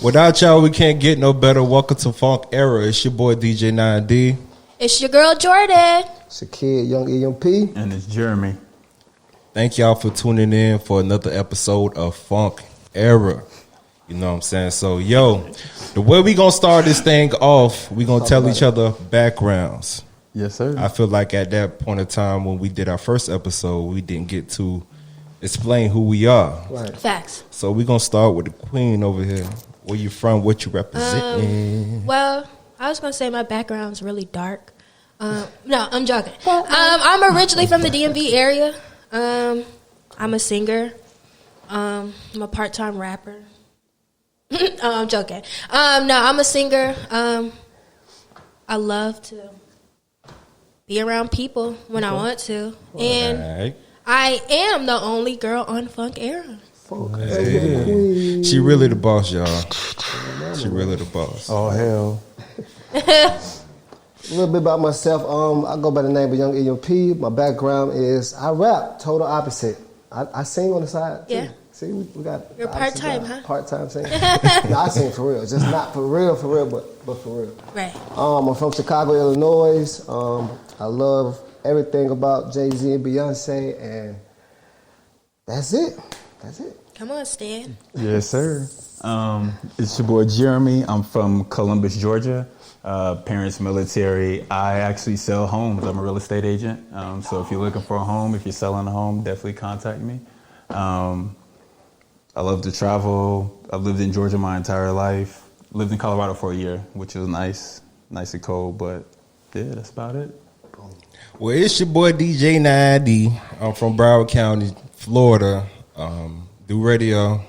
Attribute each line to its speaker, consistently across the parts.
Speaker 1: Without y'all, we can't get no better. Welcome to Funk Era. It's your boy DJ 9D.
Speaker 2: It's your girl Jordan.
Speaker 3: It's a kid, Young EMP.
Speaker 4: And it's Jeremy.
Speaker 1: Thank y'all for tuning in for another episode of Funk Era. You know what I'm saying? So, the way we gonna start this thing off, we gonna tell each other backgrounds.
Speaker 4: Yes, sir.
Speaker 1: I feel like at that point of time when we did our first episode, we didn't get to explain who we are.
Speaker 3: Right.
Speaker 2: Facts.
Speaker 1: So we gonna start with the queen over here. Where you from? What you representing?
Speaker 2: Well, I was gonna say my background's really dark. No, I'm joking. I'm originally from the DMV area. I'm a singer. I'm a part-time rapper. I'm joking. No, I'm a singer. I love to be around people when I want to, and
Speaker 1: Right.
Speaker 2: I am the only girl on Funk Era.
Speaker 1: Hey. She really the boss, y'all. She really the boss.
Speaker 4: Oh, hell.
Speaker 3: A little bit about myself. I go by the name of Young EMP. My background is I rap, total opposite. I sing on the side too.
Speaker 2: Yeah.
Speaker 3: See, we got.
Speaker 2: You're part-time, huh?
Speaker 3: Part-time singer. No, I sing for real. Just not for real, but for real.
Speaker 2: Right.
Speaker 3: I'm from Chicago, Illinois. I love everything about Jay-Z and Beyonce, and that's it.
Speaker 2: Come on, Stan.
Speaker 4: Yes, sir. It's your boy Jeremy. I'm from Columbus, Georgia. Parents military. I actually sell homes. I'm a real estate agent. So if you're looking for a home, if you're selling a home, definitely contact me. I love to travel. I've lived in Georgia my entire life. Lived in Colorado for a year, which was nice and cold, but yeah, that's about it.
Speaker 1: Well, it's your boy DJ 9D. I'm from Broward County, Florida. Do radio.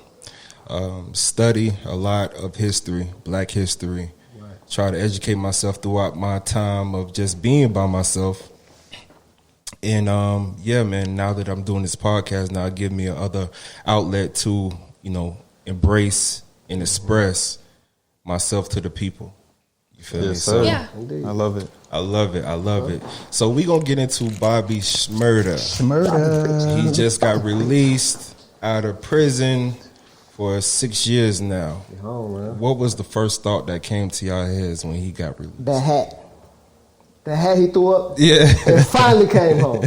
Speaker 1: Study a lot of history, black history. Right. Try to educate myself throughout my time of just being by myself. And man, now that I'm doing this podcast, now it gives me another outlet to, embrace and express myself to the people. You feel me?
Speaker 4: Sir.
Speaker 2: Yeah.
Speaker 4: I love it.
Speaker 1: I love it. So we gonna get into Bobby Shmurda. He just got released out of prison for 6 years now.
Speaker 3: Oh, man.
Speaker 1: What was the first thought that came to y'all heads when he got released?
Speaker 3: The hat he threw up.
Speaker 1: Yeah.
Speaker 3: It finally came home.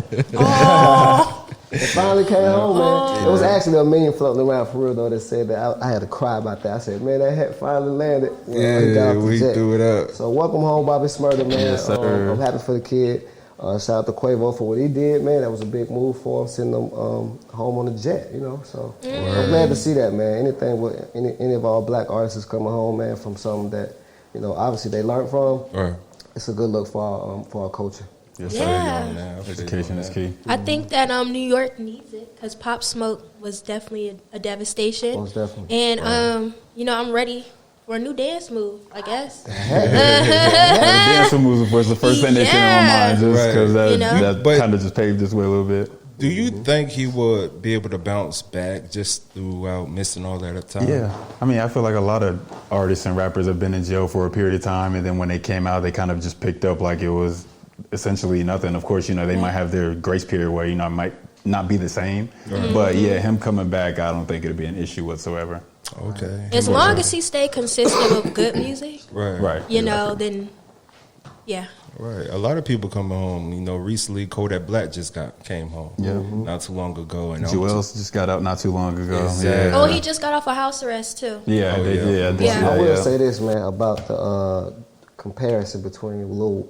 Speaker 3: It finally came home, man. It was actually a meme floating around for real, though, that said that I had to cry about that. I said, man, that hat finally landed. He got off the
Speaker 1: we
Speaker 3: jet.
Speaker 1: threw it up.
Speaker 3: So welcome home, Bobby Shmurda, man.
Speaker 4: Yes, sir.
Speaker 3: I'm happy for the kid. Shout out to Quavo for what he did, man. That was a big move for him, sending him home on the jet, So I'm glad to see that, man. Anything with any of our black artists coming home, man, from something that, obviously they learned from.
Speaker 1: Right.
Speaker 3: It's a good look for our culture.
Speaker 4: Yes,
Speaker 2: Yeah.
Speaker 4: sir. Education is key.
Speaker 2: I think that New York needs it because Pop Smoke was definitely a devastation.
Speaker 3: Most definitely.
Speaker 2: And I'm ready for a new dance move, I guess.
Speaker 4: The dance moves was the first thing that came on my mind, just because that kind of just paved this way a little bit.
Speaker 1: Do you think he would be able to bounce back just throughout missing all that time?
Speaker 4: Yeah. I mean, I feel like a lot of artists and rappers have been in jail for a period of time, and then when they came out, they kind of just picked up like it was essentially nothing. Of course, they might have their grace period where, it might not be the same.
Speaker 1: Right.
Speaker 4: But, yeah, him coming back, I don't think it'd be an issue whatsoever.
Speaker 1: Okay.
Speaker 2: As long as he stay consistent with good music,
Speaker 1: Right.
Speaker 2: then, yeah.
Speaker 1: Right. A lot of people coming home. Recently Kodak Black just came home.
Speaker 4: Yeah.
Speaker 1: Not too long ago. And
Speaker 4: Jewels just got out not too long ago.
Speaker 1: Exactly.
Speaker 4: Yeah.
Speaker 2: Oh, he just got off of house arrest, too.
Speaker 4: Yeah,
Speaker 1: Oh,
Speaker 4: they
Speaker 1: yeah.
Speaker 4: did.
Speaker 2: Yeah.
Speaker 3: I will say this, man, about the comparison between Lil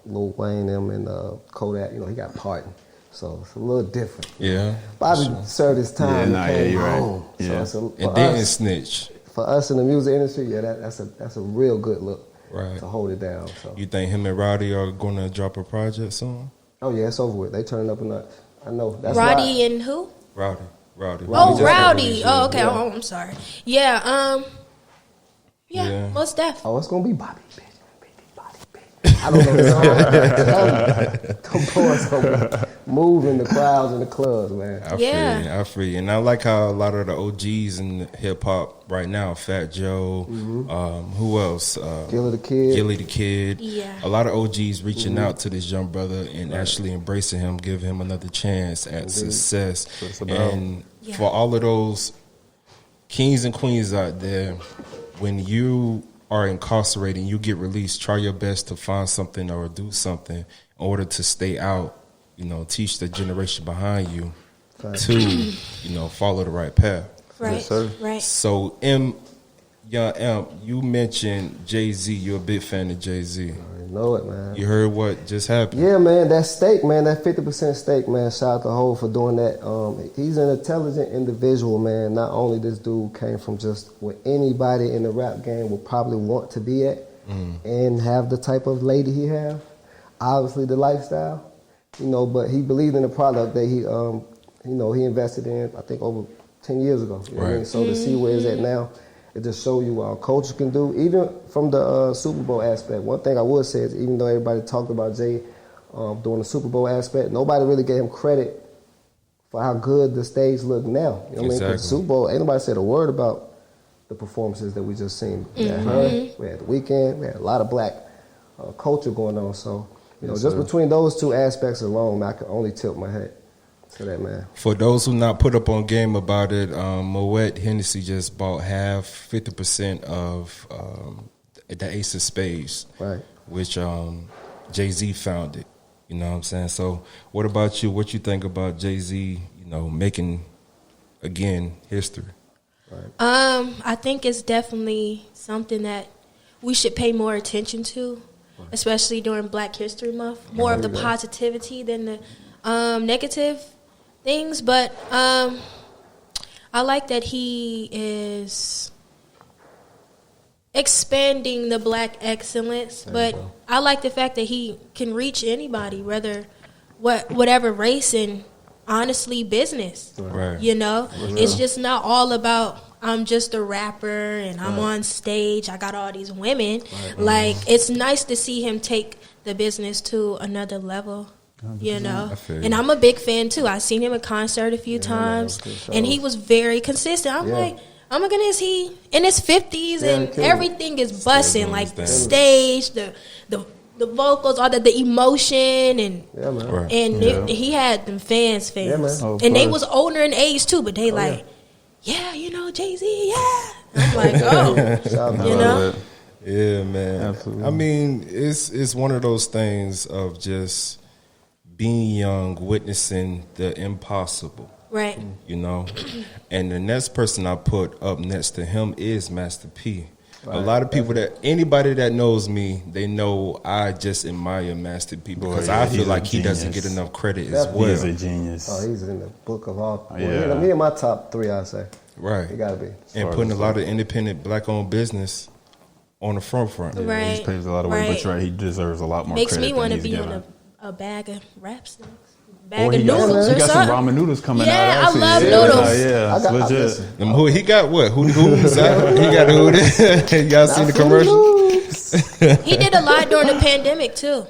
Speaker 3: Wayne and Kodak. He got pardoned, so it's a little different.
Speaker 1: Yeah.
Speaker 3: Bobby served his time.
Speaker 4: Yeah,
Speaker 3: and came
Speaker 4: you're right.
Speaker 3: home.
Speaker 4: Yeah.
Speaker 3: So
Speaker 1: And didn't snitch.
Speaker 3: for us in the music industry, that's a real good look.
Speaker 1: Right.
Speaker 3: To hold it down. So.
Speaker 1: You think him and Roddy are going to drop a project soon?
Speaker 3: Oh yeah, it's over with. They turning up a notch. I know. That's
Speaker 2: Roddy
Speaker 3: why.
Speaker 2: and who?
Speaker 1: Rowdy.
Speaker 2: Oh,
Speaker 1: just
Speaker 2: Rowdy.
Speaker 1: got
Speaker 2: Oh, okay.
Speaker 3: Yeah.
Speaker 2: Oh, I'm sorry. Yeah.
Speaker 1: Yeah.
Speaker 2: Most definitely.
Speaker 3: Oh, it's gonna be Bobby, bitch. I don't know the song. Them boys gonna move in the crowds in the clubs, man.
Speaker 1: I feel you. And I like how a lot of the OGs in hip hop right now, Fat Joe, who else?
Speaker 3: Gilly the Kid.
Speaker 2: Yeah.
Speaker 1: A lot of OGs reaching out to this young brother and actually embracing him, give him another chance at success.
Speaker 4: That's what it's about.
Speaker 1: And for all of those kings and queens out there, when you are incarcerated and you get released, try your best to find something or do something in order to stay out. Teach the generation behind you to, follow the right path.
Speaker 2: Right.
Speaker 3: Yes, sir.
Speaker 2: Right.
Speaker 1: So, Young Amp, you mentioned Jay-Z. You're a big fan of Jay-Z.
Speaker 3: I know it, man.
Speaker 1: You heard what just happened?
Speaker 3: Yeah, man, that stake, man, that 50% stake, man, shout out to Hov for doing that. He's an intelligent individual, man. Not only this dude came from just where anybody in the rap game would probably want to be at and have the type of lady he have, obviously the lifestyle, but he believed in the product that he invested in, I think, over 10 years ago. You know what I mean? So to see where it's at now, it just show you what our culture can do, even from the Super Bowl aspect. One thing I would say is, even though everybody talked about Jay doing the Super Bowl aspect, nobody really gave him credit for how good the stage looked now. You know what I mean? Because Super Bowl, ain't nobody said a word about the performances that we just seen. We had her, we had The Weeknd, we had a lot of black culture going on. So, just between those two aspects alone, I can only tilt my head to that, man.
Speaker 1: For those who not put up on game about it, Moet Hennessy just bought 50% of the Ace of Spades,
Speaker 3: Right.
Speaker 1: which Jay-Z founded. You know what I'm saying? So what about you? What you think about Jay-Z, making, again, history?
Speaker 3: Right.
Speaker 2: I think it's definitely something that we should pay more attention to, especially during Black History Month. More of the positivity than the negative things. But I like that he is expanding the black excellence. But I like the fact that he can reach anybody, whatever race, and honestly business.
Speaker 1: Right.
Speaker 2: It's just not all about I'm just a rapper and I'm on stage, I got all these women. Like, it's nice to see him take the business to another level. And I'm a big fan too. I've seen him at concert a few times, and he was very consistent. I'm like, oh my goodness, he in his 50s and everything is busting, like the stage, the vocals, all the emotion, and he had them fans, and they was older in age too, but they Jay-Z, I'm like,
Speaker 1: yeah, man.
Speaker 4: Absolutely.
Speaker 1: I mean, it's one of those things of just being young, witnessing the impossible.
Speaker 2: Right.
Speaker 1: And the next person I put up next to him is Master P. Right. A lot of people anybody that knows me, they know I just admire Master P because I feel like he doesn't get enough credit as well.
Speaker 4: He's a genius.
Speaker 3: Oh, he's in the book of all. Me and my top three, I'd say.
Speaker 1: Right.
Speaker 3: He got to be.
Speaker 1: And putting a lot of independent black-owned business on the front.
Speaker 2: Right.
Speaker 4: He paves a lot of way, but he deserves a lot more
Speaker 2: Makes
Speaker 4: credit.
Speaker 2: Makes me want to be in a bag of rap sticks. Bag of noodles or
Speaker 4: something. He got some ramen noodles coming out.
Speaker 2: Yeah, I love noodles.
Speaker 4: Yeah, it's legit.
Speaker 1: He got what? Who's out? He got who? Y'all seen the commercial?
Speaker 2: He did a lot during the pandemic too.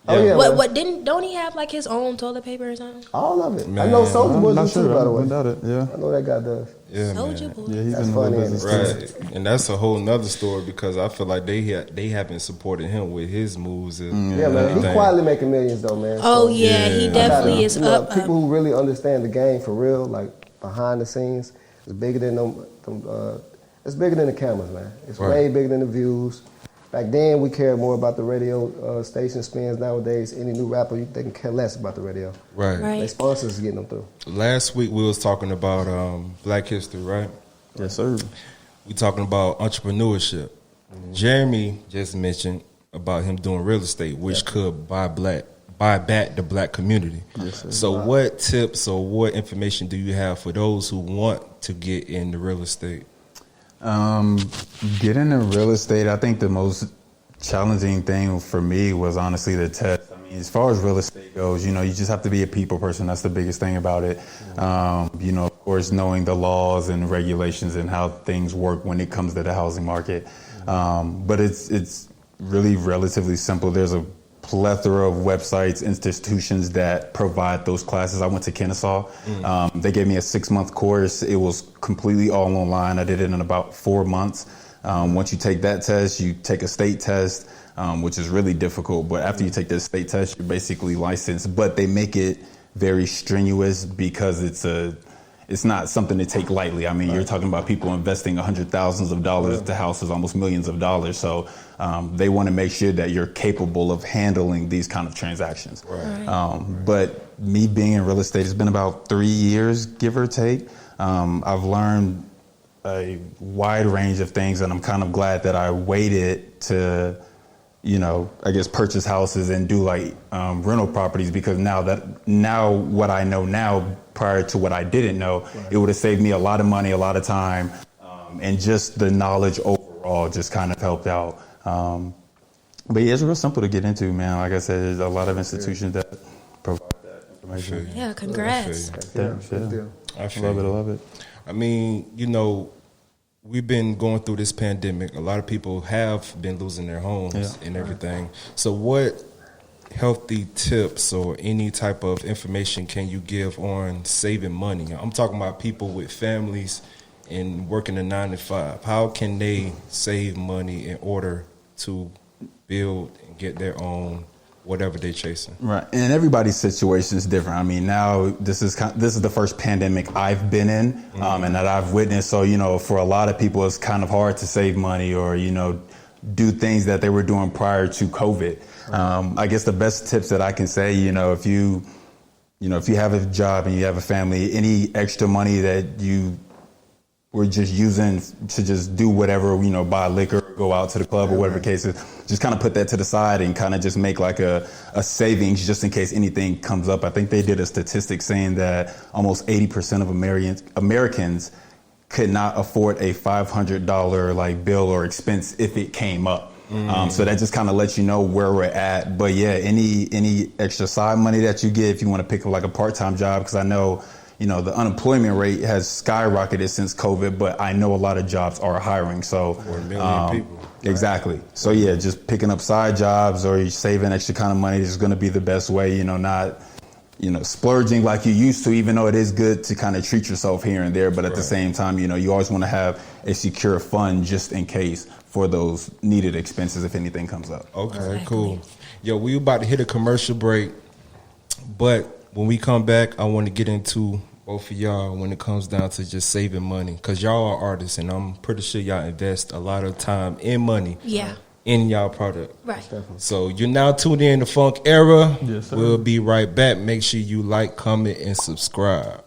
Speaker 3: Oh yeah.
Speaker 2: Don't he have like his own toilet paper or something?
Speaker 3: All of it. Man. I know Soulja Boy does too, by the way. I know that guy does.
Speaker 1: Yeah,
Speaker 2: Soulja Boy.
Speaker 4: Yeah, he's
Speaker 3: that's
Speaker 4: in
Speaker 3: funny,
Speaker 4: the business,
Speaker 1: right? And that's a whole nother story because I feel like they haven't supported him with his moves. And
Speaker 3: man, he quietly making millions though, man.
Speaker 2: Oh so, he definitely is up.
Speaker 3: People who really understand the game for real, like behind the scenes, is bigger than them. It's bigger than the cameras, man. It's way bigger than the views. Back then, we cared more about the radio station spins. Nowadays, any new rapper, they can care less about the radio.
Speaker 1: Right.
Speaker 3: Their sponsors is getting them through.
Speaker 1: Last week, we was talking about Black History, right?
Speaker 4: Yes, sir.
Speaker 1: We talking about entrepreneurship. Mm-hmm. Jeremy just mentioned about him doing real estate, which could buy back the black community. Yes, sir. So what tips or what information do you have for those who want to get into real estate?
Speaker 4: Get into real estate, I think the most challenging thing for me was honestly the test. I mean, as far as real estate goes, you just have to be a people person. That's the biggest thing about it. Of course, knowing the laws and regulations and how things work when it comes to the housing market. But it's really relatively simple. There's a plethora of websites, institutions that provide those classes. I went to Kennesaw. They gave me a 6-month course. It was completely all online. I did it in about 4 months. Once you take that test, you take a state test, which is really difficult. But after you take the state test, you're basically licensed. But they make it very strenuous because it's it's not something to take lightly. I mean, you're talking about people investing thousands of dollars to houses, almost millions of dollars. So they want to make sure that you're capable of handling these kind of transactions. But me being in real estate, it's been about 3 years, give or take. I've learned a wide range of things, and I'm kind of glad that I waited to, I guess purchase houses and do like rental properties, because now what I know now prior to what I didn't know, it would have saved me a lot of money, a lot of time, and just the knowledge overall just kind of helped out. But yeah, it's real simple to get into, man. Like I said, there's a lot of institutions that provide that information.
Speaker 2: Yeah, congrats.
Speaker 4: I love it.
Speaker 1: I mean, we've been going through this pandemic. A lot of people have been losing their homes and everything. So what healthy tips or any type of information can you give on saving money? I'm talking about people with families and working a 9 to 5. How can they save money in order to build and get their own whatever they're chasing?
Speaker 4: Right, and everybody's situation is different. I mean, now this is the first pandemic I've been in, and that I've witnessed. So for a lot of people, it's kind of hard to save money or do things that they were doing prior to COVID. I guess the best tips that I can say, if you have a job and you have a family, any extra money that you were just using to just do whatever, buy liquor, go out to the club or whatever the case is, just kind of put that to the side and kind of just make like a savings just in case anything comes up. I think they did a statistic saying that almost 80% of Americans could not afford a $500 like bill or expense if it came up. So that just kind of lets you know where we're at. But yeah, any extra side money that you get, if you want to pick up like a part-time job, because I know the unemployment rate has skyrocketed since COVID, but I know a lot of jobs are hiring. So
Speaker 1: for a million people.
Speaker 4: Exactly. So yeah, just picking up side jobs or you saving extra kind of money is going to be the best way, not splurging like you used to, even though it is good to kind of treat yourself here and there. But at the same time, you always want to have a secure fund just in case for those needed expenses if anything comes up.
Speaker 1: Okay, cool. Yo, we about to hit a commercial break, but when we come back, I want to get into both of y'all when it comes down to just saving money, because y'all are artists, and I'm pretty sure y'all invest a lot of time and money in y'all product.
Speaker 2: Right.
Speaker 1: So you're now tuned in to Funk Era.
Speaker 4: Yes, sir.
Speaker 1: We'll be right back. Make sure you like, comment, and subscribe.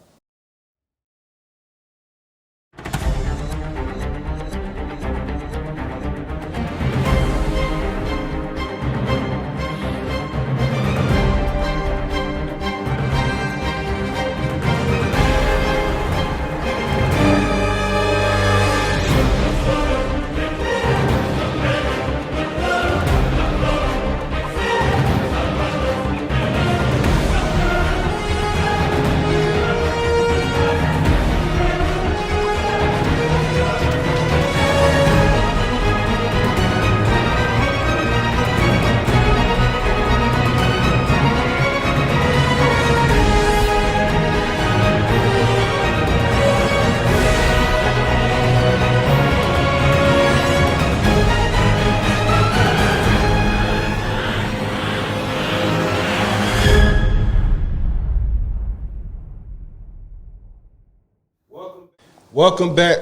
Speaker 1: Welcome back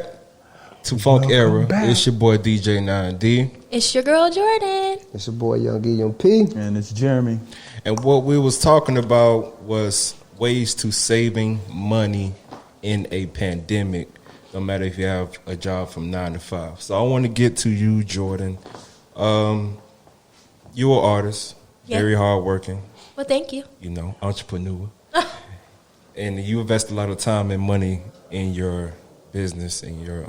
Speaker 1: to Funk Era. It's your boy DJ 9D.
Speaker 2: It's your girl Jordan.
Speaker 3: It's your boy Young E, Young P.
Speaker 4: And it's Jeremy.
Speaker 1: And what we was talking about was ways to saving money in a pandemic, no matter if you have a job from 9 to 5. So I want to get to you, Jordan. You're an artist, very hardworking.
Speaker 2: Well, thank you.
Speaker 1: Entrepreneur. And you invest a lot of time and money in your business and your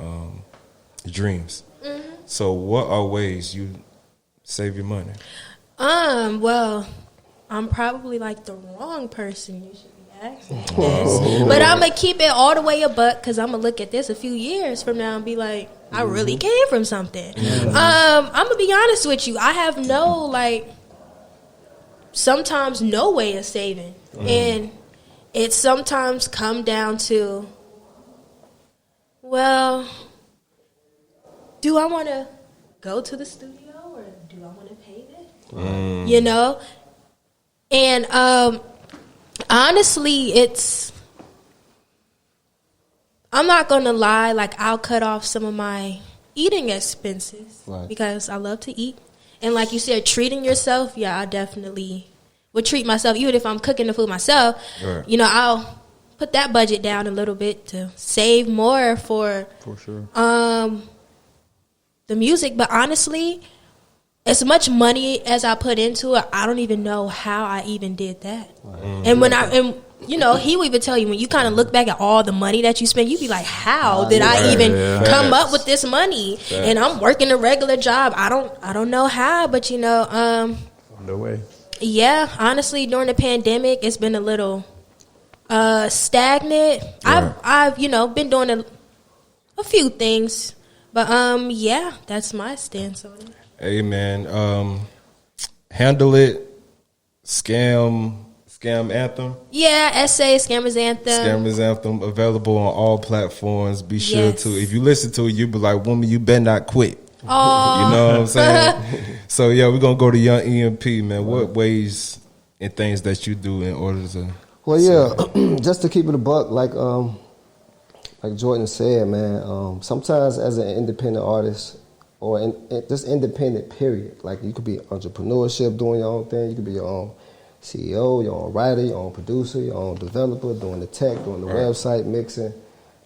Speaker 1: dreams. So what are ways you save your money?
Speaker 2: Well, I'm probably like the wrong person you should be asking this. But I'm going to keep it all the way a buck, because I'm going to look at this a few years from now and be like, I really came from something. I'm going to be honest with you. I have sometimes no way of saving. And it sometimes come down to, well, do I want to go to the studio or do I want to pay this? And honestly, I'm not going to lie. Like, I'll cut off some of my eating expenses because I love to eat. And like you said, treating yourself, yeah, I definitely would treat myself. Even if I'm cooking the food myself, you know, I'll put that budget down a little bit to save more for
Speaker 4: sure.
Speaker 2: The music. But honestly, as much money as I put into it, I don't even know how I even did that. And when you know, he would even tell you, when you kind of look back at all the money that you spend, you'd be like, how did I even come up with this money? And I'm working a regular job. I don't know how, but you know,
Speaker 4: On the way.
Speaker 2: yeah, honestly, during the pandemic, it's been a little stagnant. I've you know, been doing a few things, but yeah, that's my stance on it.
Speaker 1: Hey man, Handle It, Scam Anthem.
Speaker 2: Yeah, Essay, Scammers Anthem.
Speaker 1: Scammers Anthem available on all platforms. Be sure to, if you listen to it, you be like, woman, you better not quit.
Speaker 2: Oh.
Speaker 1: You know what I'm saying? So yeah, we're gonna go to Young EMP, man. What ways and things that you do in order to?
Speaker 3: Well, yeah, just to keep it a buck, like Jordan said, man. Sometimes as an independent artist, or just independent, period. Like, you could be entrepreneurship, doing your own thing. You could be your own CEO, your own writer, your own producer, your own developer, doing the tech, doing the website, mixing,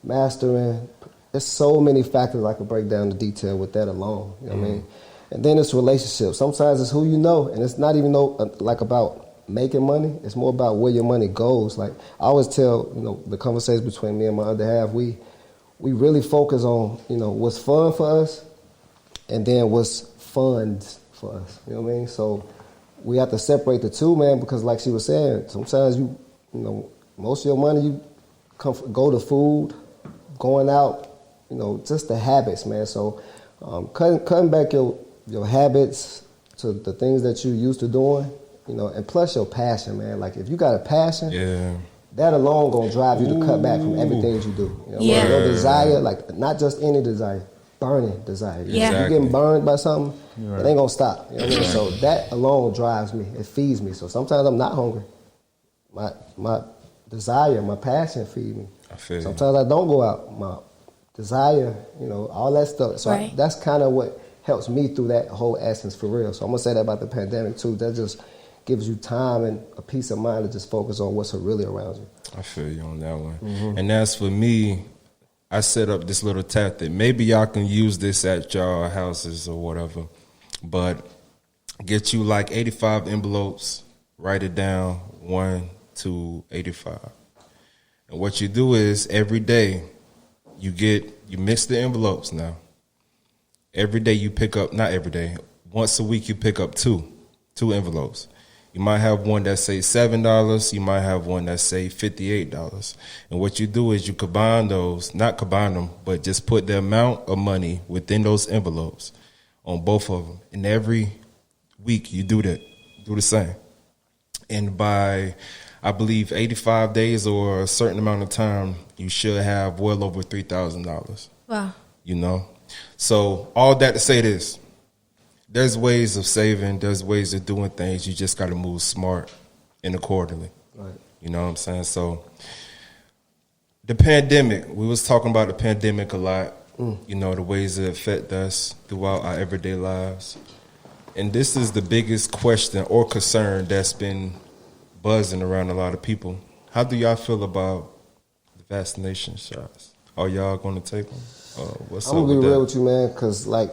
Speaker 3: mastering. There's so many factors I could break down the detail with that alone. You know what I mean? And then it's relationships. Sometimes it's who you know, and it's not even like about making money. It's more about where your money goes. Like, I always tell, you know, the conversation between me and my other half, we really focus on, you know, what's fun for us, and then what's funds for us. You know what I mean? So we have to separate the two, man, because like she was saying, sometimes you know, most of your money you go to food, going out, you know, just the habits, man. So cutting back your habits to the things that you used to doing, you know, and plus your passion, man. Like, if you got a passion, that alone gonna drive you to cut back from everything that you do. You know, your desire, like, not just any desire, burning desire. If you're getting burned by something, it ain't gonna stop. You know what I mean? So that alone drives me. It feeds me. So sometimes I'm not hungry. My desire, my passion feed me. Sometimes I don't go out. My desire, you know, all that stuff. So that's kind of what helps me through that whole essence, for real. So I'm gonna say that about the pandemic too. That just gives you time and a peace of mind to just focus on what's really around you.
Speaker 1: I feel you on that one. And as for me, I set up this little tactic. Maybe y'all can use this at y'all houses or whatever, but get you like 85 envelopes, write it down, 1 to 85. And what you do is every day you mix the envelopes now. Every day you pick up, not every day, once a week you pick up two envelopes. You might have one that say $7. You might have one that say $58. And what you do is you combine those, not combine them, but just put the amount of money within those envelopes on both of them. And every week you do the same. And by, I believe, 85 days or a certain amount of time, you should have well over $3,000.
Speaker 2: Wow.
Speaker 1: You know? So all that to say this. There's ways of saving. There's ways of doing things. You just got to move smart and accordingly.
Speaker 3: Right.
Speaker 1: You know what I'm saying? So the pandemic, we was talking about the pandemic a lot. You know, the ways it affect us throughout our everyday lives. And this is the biggest question or concern that's been buzzing around a lot of people. How do y'all feel about the vaccination shots? Are y'all going to take them? What's
Speaker 3: I'm
Speaker 1: up
Speaker 3: going to
Speaker 1: with
Speaker 3: be real
Speaker 1: that?
Speaker 3: with you, man, because, like,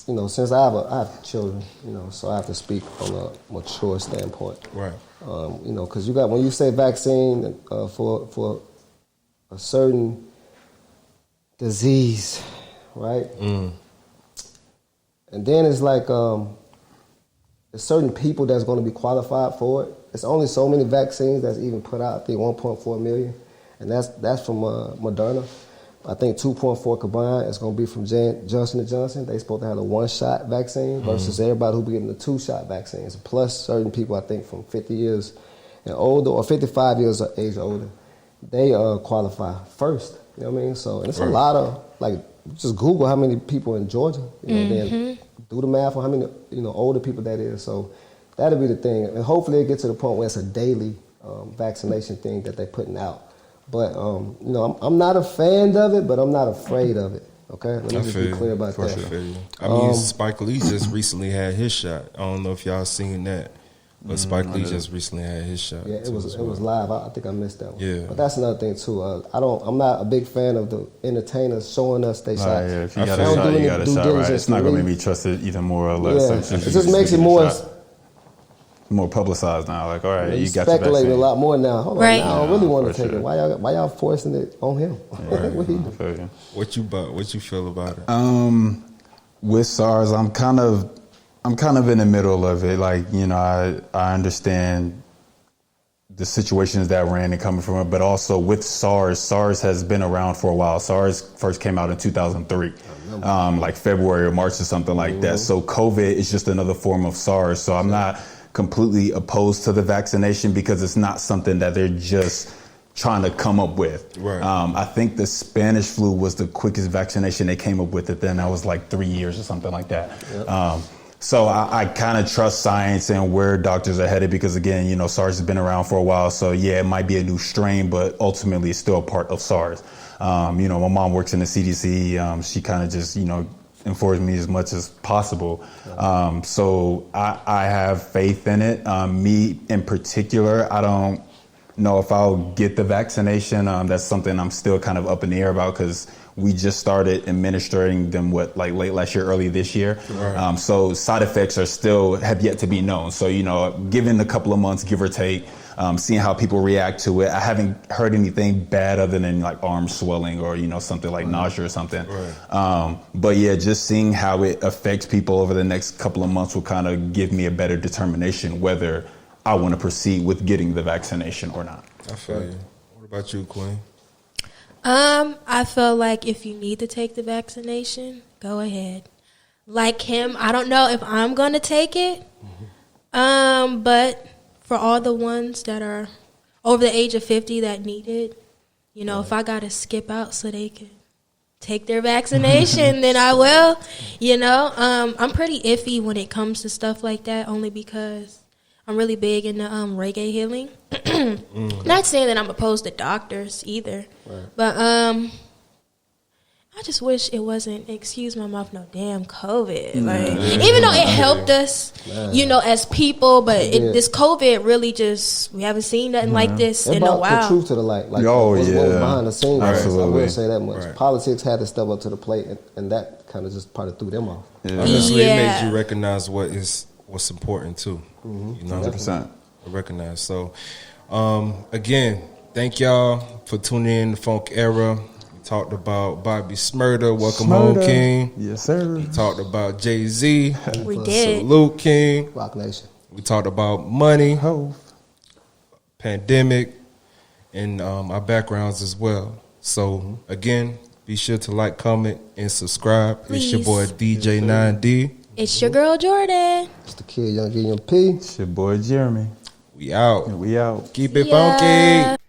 Speaker 3: you know, since I have children, you know, so I have to speak from a mature standpoint.
Speaker 1: Right.
Speaker 3: You know, because when you say vaccine for a certain disease, right? And then it's like there's certain people that's going to be qualified for it. There's only so many vaccines that's even put out. I think 1.4 million, and that's from Moderna. I think 2.4 combined is going to be from Johnson & Johnson. They're supposed to have a one-shot vaccine versus everybody who be getting the two-shot vaccines. Plus certain people, I think, from 50 years and older or 55 years of age or older, they qualify first. You know what I mean? So, and it's a lot of, like, just Google how many people in Georgia, you know, then do the math on how many, you know, older people that is. So that'll be the thing. And hopefully it gets to the point where it's a daily vaccination thing that they're putting out. But you know, I'm not a fan of it, but I'm not afraid of it. Okay, let me just be clear about that.
Speaker 1: Sure. I mean, Spike Lee just recently had his shot. I don't know if y'all seen that, but Spike Lee just recently had his shot.
Speaker 3: Yeah, it was live. I think I missed that one.
Speaker 1: Yeah,
Speaker 3: but that's another thing too. I'm not a big fan of the entertainers showing us they shots.
Speaker 4: Yeah, if you got a shot, you got a shot, right? It's not going to make me trust it either more or less.
Speaker 3: Yeah, it just makes it more
Speaker 4: publicized now. Like, all right, you got
Speaker 3: speculating a lot more now. Hold on,
Speaker 2: right.
Speaker 3: now I don't really want to take it. Why y'all forcing it on him?
Speaker 1: Right. What you feel about it?
Speaker 4: With SARS, I'm kind of in the middle of it. Like, you know, I understand the situations that ran and coming from it, but also with SARS has been around for a while. SARS first came out in 2003, like February or March or something like that. So COVID is just another form of SARS. So I'm not completely opposed to the vaccination because it's not something that they're just trying to come up with.
Speaker 1: Right.
Speaker 4: I think the Spanish flu was the quickest vaccination they came up with. It then that was like 3 years or something like that. Yep. So I kind of trust science and where doctors are headed because, again, you know, SARS has been around for a while. So, yeah, it might be a new strain, but ultimately it's still a part of SARS. You know, my mom works in the CDC. She kind of just, you know, informs me as much as possible. So I have faith in it. Me in particular, I don't know if I'll get the vaccination. That's something I'm still kind of up in the air about because we just started administering them like late last year, early this year. Right. So side effects have yet to be known. So, you know, given a couple of months, give or take, seeing how people react to it. I haven't heard anything bad other than like arm swelling or, you know, something like nausea or something. Right. But yeah, just seeing how it affects people over the next couple of months will kind of give me a better determination whether I want to proceed with getting the vaccination or not.
Speaker 1: I feel you. What about you, Queen?
Speaker 2: I feel like if you need to take the vaccination, go ahead. Like him, I don't know if I'm going to take it. But for all the ones that are over the age of 50 that need it, you know, if I got to skip out so they can take their vaccination, then I will. You know, I'm pretty iffy when it comes to stuff like that, only because I'm really big into reggae healing. Not saying that I'm opposed to doctors either, but I just wish it wasn't, excuse my mouth, no damn COVID. Like, even though it helped us, you know, as people, but this COVID really just, we haven't seen nothing like this in a while.
Speaker 3: The truth to the light, like what was behind the scenes. I will say that much. Right. Politics had to step up to the plate, and that kind of just probably threw them off.
Speaker 1: Honestly, it made you recognize what's important too. You know,
Speaker 4: 100%.
Speaker 1: Recognize. So, again, thank y'all for tuning in to Funk Era. We talked about Bobby Shmurda, Welcome Home King.
Speaker 4: Yes, sir.
Speaker 1: We talked about Jay-Z.
Speaker 2: We did.
Speaker 1: Salute King.
Speaker 3: Rock Nation.
Speaker 1: We talked about money, pandemic, and our backgrounds as well. So, again, be sure to like, comment, and subscribe. Please. It's your boy DJ 9D.
Speaker 2: It's your girl Jordan.
Speaker 3: It's the kid, Young P.
Speaker 4: It's your boy Jeremy.
Speaker 1: We out.
Speaker 4: We out.
Speaker 1: Keep it funky.